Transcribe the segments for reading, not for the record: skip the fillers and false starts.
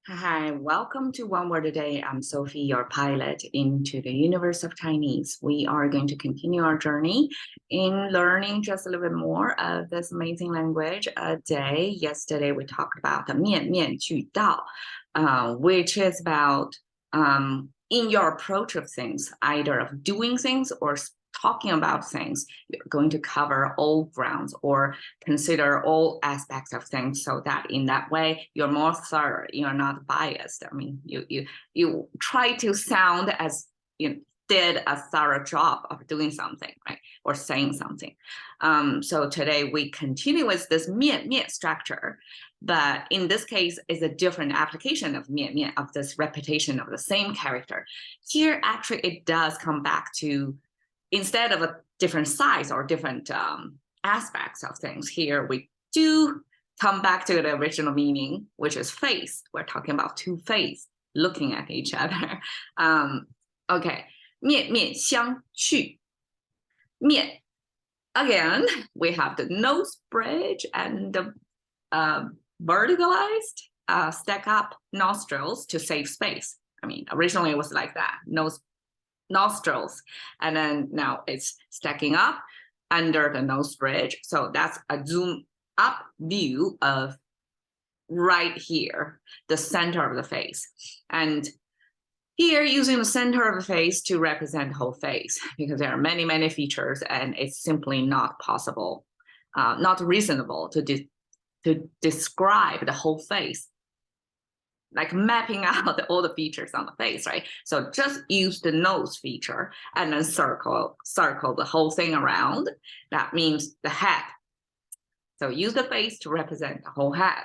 Hi, welcome to One Word a Day. I'm Sophie, your pilot into the universe of Chinese. We are going to continue our journey in learning just a little bit more of this amazing language a day. Yesterday, we talked about the 面面俱到, which is about in your approach of things, either of doing things or talking about things, you're going to cover all grounds or consider all aspects of things so that in that way you're more thorough, you're not biased. I mean, you try to sound as you did a thorough job of doing something, right? Or saying something. So today we continue with this 面面 structure, but in this case is a different application of 面面, of this repetition of the same character. Here, actually, it does come back to, instead of a different size or different aspects of things, here we do come back to the original meaning, which is face. We're talking about two face looking at each other. Okay, 面面相觑. 面, again, we have the nose bridge and the verticalized stack up nostrils to save space. I mean, originally it was like that, nostrils, and then now it's stacking up under the nose bridge. So that's a zoom up view of right here, the center of the face. And here, using the center of the face to represent the whole face, because there are many, many features, and it's simply not possible, not reasonable to describe the whole face, like mapping out all the features on the face, right? So just use the nose feature and then circle the whole thing around. That means the head. So use the face to represent the whole head.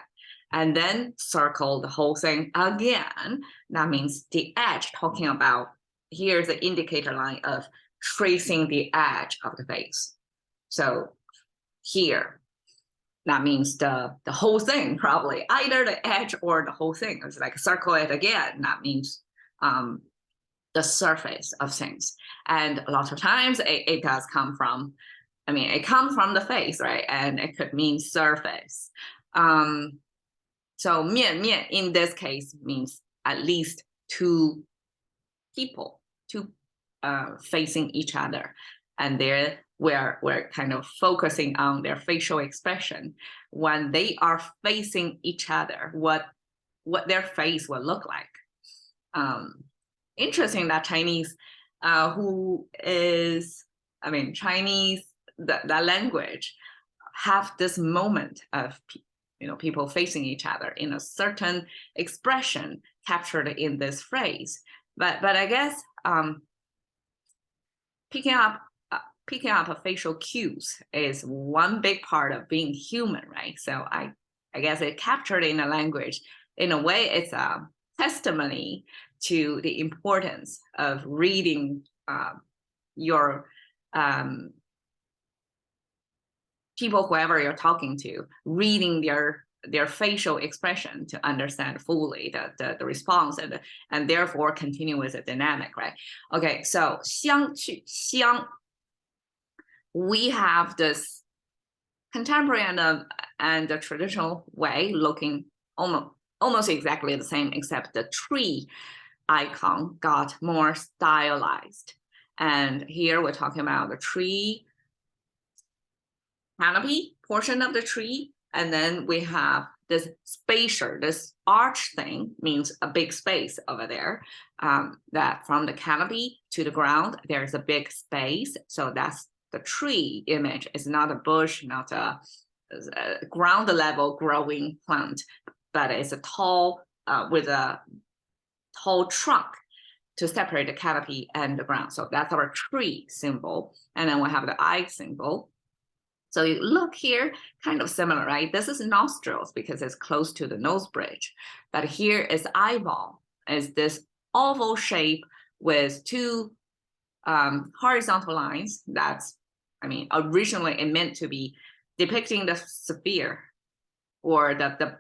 And then circle the whole thing again. That means the edge, talking about, here's the indicator line of tracing the edge of the face. So here, that means the whole thing, probably either the edge or the whole thing. It's like circle it again. That means the surface of things. And a lot of times it does come from, I mean, it comes from the face, right? And it could mean surface. So 面面 in this case means at least two people, two facing each other. And there we're kind of focusing on their facial expression when they are facing each other, what their face will look like. Interesting that Chinese, Chinese, that language, have this moment of people facing each other in a certain expression captured in this phrase. But I guess picking up a facial cues is one big part of being human, right? So I guess it captured in a language. In a way, it's a testimony to the importance of reading your people, whoever you're talking to, reading their facial expression to understand fully the response and therefore continue with the dynamic, right? Okay, so 相觑, 相, we have this contemporary and the traditional way looking almost exactly the same, except the tree icon got more stylized. And here we're talking about the tree canopy portion of the tree. And then we have this spacer, this arch thing, means a big space over there, that from the canopy to the ground, there's a big space. So that's the tree image. It's not a bush, not a ground level growing plant, but it's a tall, with a tall trunk to separate the canopy and the ground. So that's our tree symbol. And then we have the eye symbol. So you look here, kind of similar, right? This is nostrils because it's close to the nose bridge. But here is eyeball, is this oval shape with two horizontal lines. That's, originally it meant to be depicting the sphere or the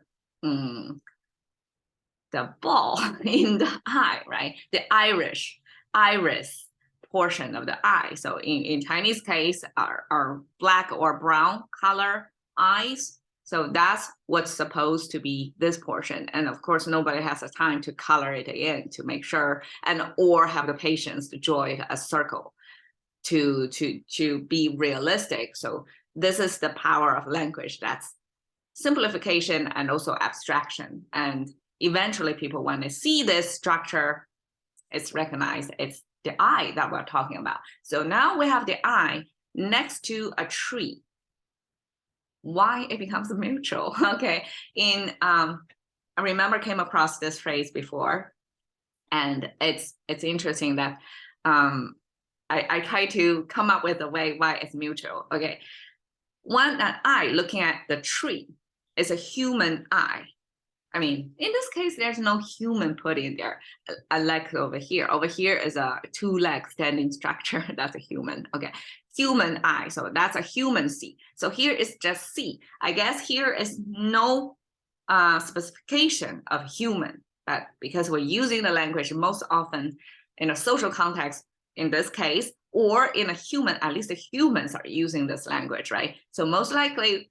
ball in the eye, right? The iris portion of the eye. So in Chinese case, are black or brown color eyes. So that's what's supposed to be this portion. And of course, nobody has the time to color it in to make sure, and or have the patience to draw it a circle to be realistic. So this is the power of language. That's simplification and also abstraction. And eventually people, when they see this structure, it's recognized it's the eye that we're talking about. So now we have the eye next to a tree. Why it becomes mutual? Okay, I remember came across this phrase before, and it's interesting that I try to come up with a way why it's mutual. Okay, one eye looking at the tree is a human eye. I mean, in this case, there's no human put in there. A leg over here. Over here is a two-leg standing structure. That's a human. Okay, human eye. So that's a human see. So here is just see. I guess here is no specification of human, but because we're using the language most often in a social context, in this case, or in a human, at least the humans are using this language, right? So most likely,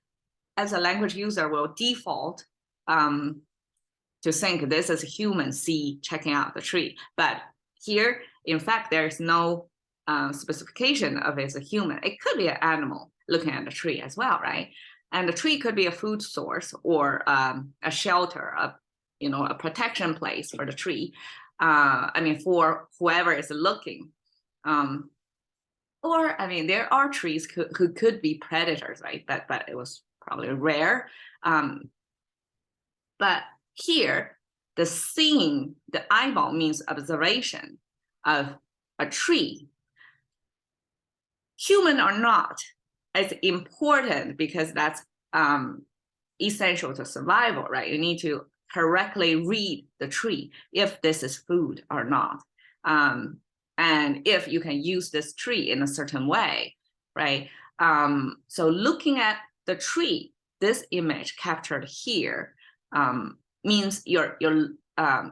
as a language user, will default to think this is a human see checking out the tree. But here, in fact, there's no specification of it's a human. It could be an animal looking at the tree as well, right? And the tree could be a food source or a shelter, a protection place for the tree. I mean, for whoever is looking. Or, I mean, there are trees who could be predators, right? But it was probably rare. But here, the seeing, the eyeball means observation of a tree. Human or not, it's important because that's essential to survival, right? You need to correctly read the tree if this is food or not. And if you can use this tree in a certain way, right? So looking at the tree, this image captured here means you're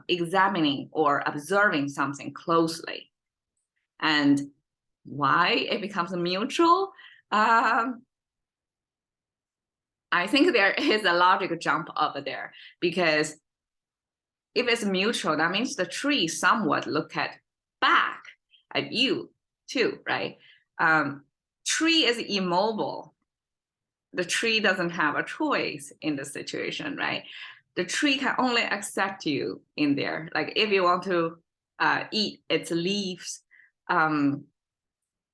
examining or observing something closely. And why it becomes mutual? I think there is a logical jump over there, because if it's mutual, that means the tree somewhat look back at you too, right? Tree is immobile. The tree doesn't have a choice in the situation, right? The tree can only accept you in there. Like if you want to eat its leaves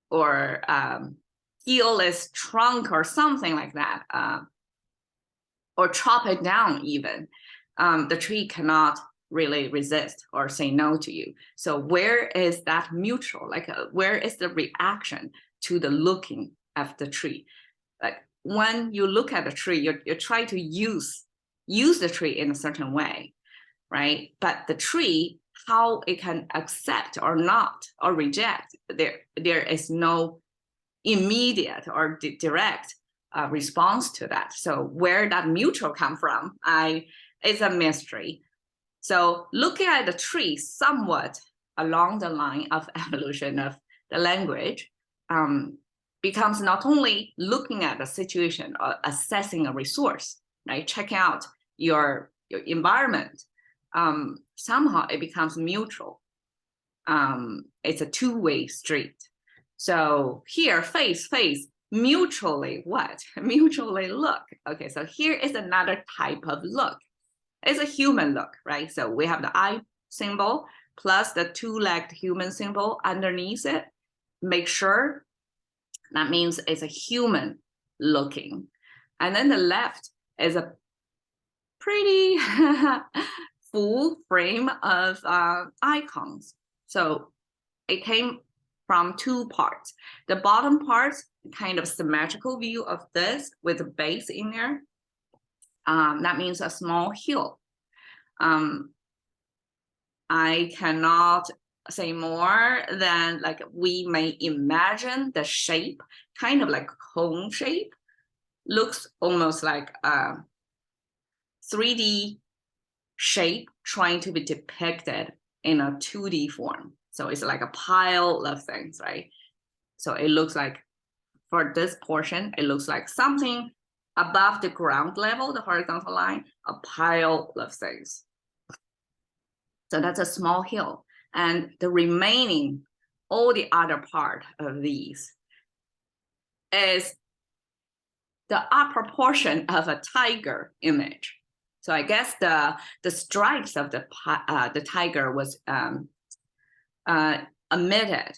or heal its trunk or something like that, or chop it down even, the tree cannot really resist or say no to you. So where is that mutual? Like where is the reaction to the looking of the tree? Like when you look at the tree, you try to use the tree in a certain way, right? But the tree, how it can accept or not or reject, there is no immediate or direct response to that. So where that mutual come from, it's a mystery. So looking at the tree somewhat along the line of evolution of the language becomes not only looking at the situation or assessing a resource, right? Checking out your environment. Somehow it becomes mutual. It's a two-way street. So here, face, mutually what? Mutually look. Okay, so here is another type of look. It's a human look, right? So we have the eye symbol plus the two-legged human symbol underneath it. Make sure that means it's a human looking. And then the left is a pretty full frame of icons. So it came from two parts. The bottom part, kind of symmetrical view of this with a base in there. That means a small hill. I cannot say more than like we may imagine the shape, kind of like cone shape, looks almost like a 3D shape trying to be depicted in a 2D form. So it's like a pile of things, right? So it looks like, for this portion, it looks like something above the ground level, the horizontal line, a pile of things. So that's a small hill. And the remaining, all the other part of these is the upper portion of a tiger image. So I guess the stripes of the tiger was omitted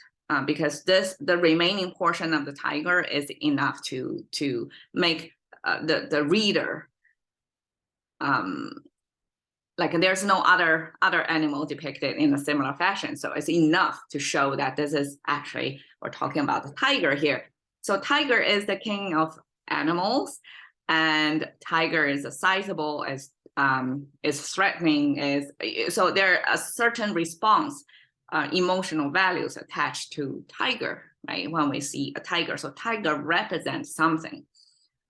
because the remaining portion of the tiger is enough to make the reader like there's no other animal depicted in a similar fashion. So it's enough to show that this is actually, we're talking about the tiger here. So tiger is the king of animals, and tiger is sizable, is threatening, so there are a certain response, emotional values attached to tiger, right? When we see a tiger, so tiger represents something.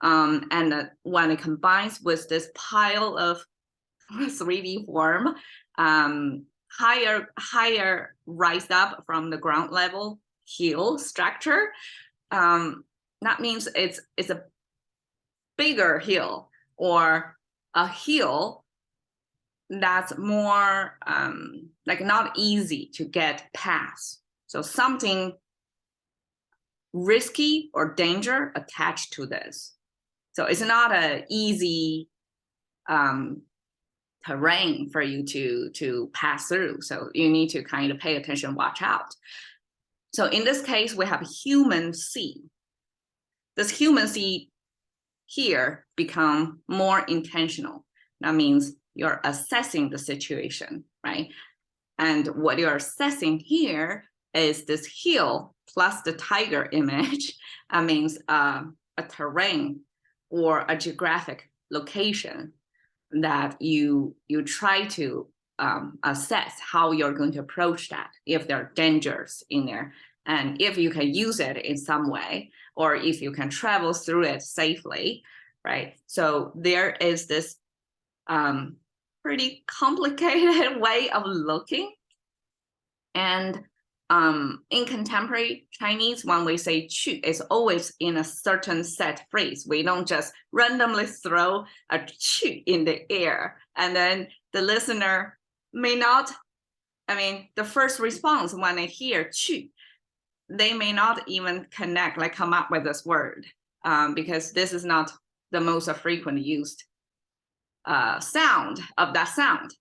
And when it combines with this pile of 3D form, higher rise up from the ground level hill structure, that means it's a bigger hill, or a hill that's more like not easy to get past. So something risky or danger attached to this. So it's not an easy terrain for you to pass through. So you need to kind of pay attention, watch out. So in this case, we have human C. This human C here become more intentional. That means you're assessing the situation, right? And what you're assessing here is this hill plus the tiger image. That means a terrain or a geographic location that you try to assess how you're going to approach that, if there are dangers in there, and if you can use it in some way, or if you can travel through it safely, right? So there is this pretty complicated way of looking. And in contemporary Chinese, when we say 去, it's always in a certain set phrase. We don't just randomly throw a 去 in the air. And then the listener may not, I mean, the first response when they hear 去, they may not even connect, like come up with this word, because this is not the most frequent used sound of that sound.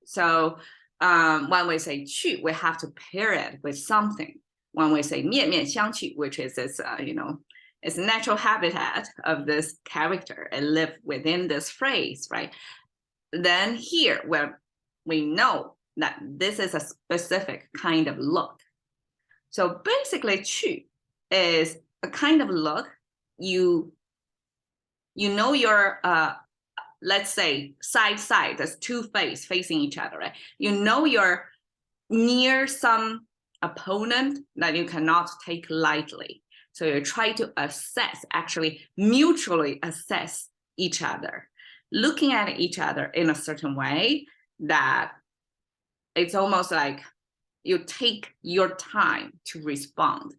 So when we say 去, we have to pair it with something. When we say 面面相觑, which is its, its natural habitat of this character, it lives within this phrase, right? Then here, where we know that this is a specific kind of look. So basically, 去 is a kind of look. You know your let's say side, there's two faces facing each other, right? You know you're near some opponent that you cannot take lightly. So you try to assess, actually mutually assess each other, looking at each other in a certain way that it's almost like you take your time to respond.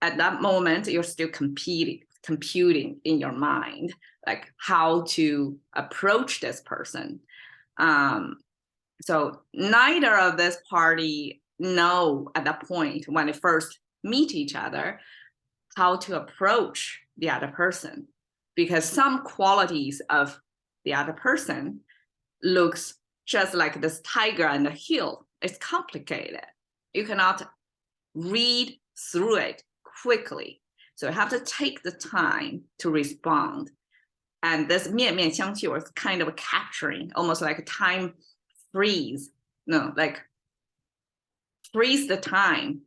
At that moment, you're still computing in your mind, like how to approach this person. So neither of this party know at that point when they first meet each other how to approach the other person, because some qualities of the other person looks just like this tiger and the hill. It's complicated. You cannot read through it quickly. So you have to take the time to respond. And this 面面相觑was kind of capturing, almost like a time freeze. No, like freeze the time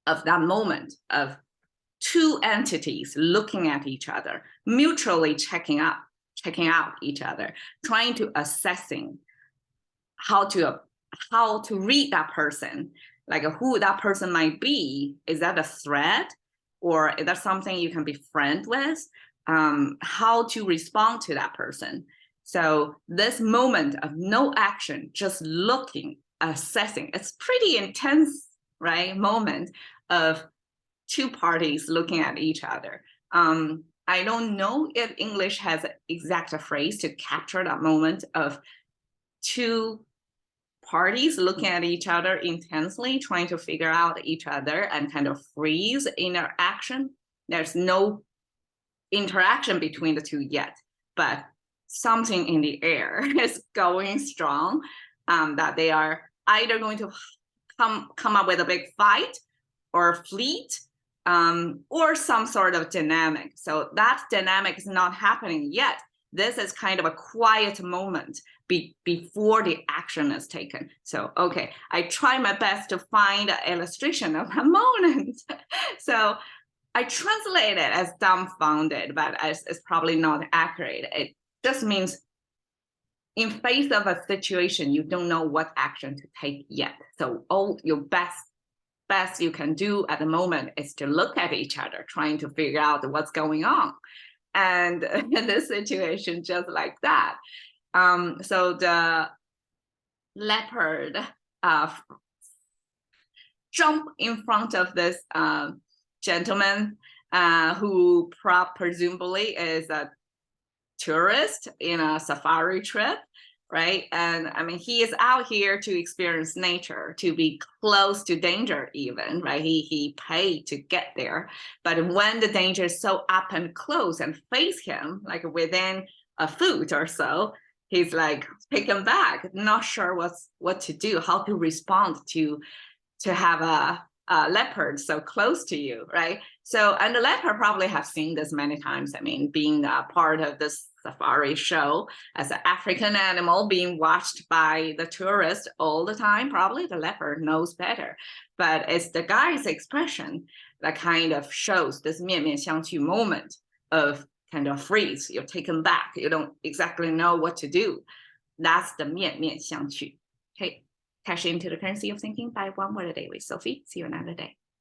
of that moment of two entities looking at each other, mutually checking out each other, trying to assessing how to read that person, like who that person might be. Is that a threat, or is that something you can be friends with? How to respond to that person. So this moment of no action, just looking, assessing, it's pretty intense, right? Moment of two parties looking at each other. I don't know if English has an exact phrase to capture that moment of two parties looking at each other intensely, trying to figure out each other and kind of freeze interaction. There's no interaction between the two yet, but something in the air is going strong, that they are either going to come up with a big fight or fleet, or some sort of dynamic. So that dynamic is not happening yet. This is kind of a quiet moment before the action is taken. So, okay, I try my best to find an illustration of a moment. So I translate it as dumbfounded, but it's probably not accurate. It just means in face of a situation, you don't know what action to take yet. So all your best you can do at the moment is to look at each other, trying to figure out what's going on. And in this situation, just like that. So the leopard jump in front of this gentleman who presumably is a tourist in a safari trip, right? And I mean, he is out here to experience nature, to be close to danger even, right? He paid to get there. But when the danger is so up and close and face him, like within a foot or so, he's like taken back, not sure what to do, how to respond to have a leopard so close to you, right? So, and the leopard probably have seen this many times. I mean, being a part of this safari show as an African animal being watched by the tourist all the time, probably the leopard knows better. But it's the guy's expression that kind of shows this 面面相觑 moment of kind of freeze. You're taken back. You don't exactly know what to do. That's the 面面相觑. Okay, cash into the currency of thinking by one word a day with Sophie. See you another day.